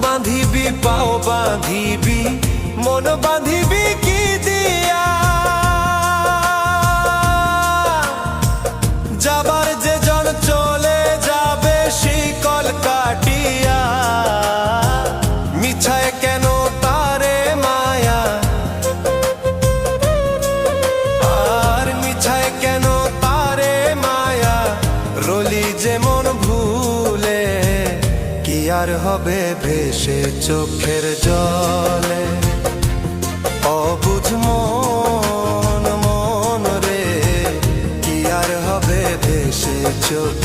বাঁধিবি পাও বাঁধিবি মন বাঁধিবি কি দিয়া? যাবার যে জন চলে যাবে শিকল কাটিয়া, মিছায় কেন তারে মায়া, আর মিছায় কেন তারে মায়া, রলি যেমন ভুলে কি আর হবে ভেসে চোখের জলে। অবুঝ মন মন রে কি আর হবে ভেসে চোখ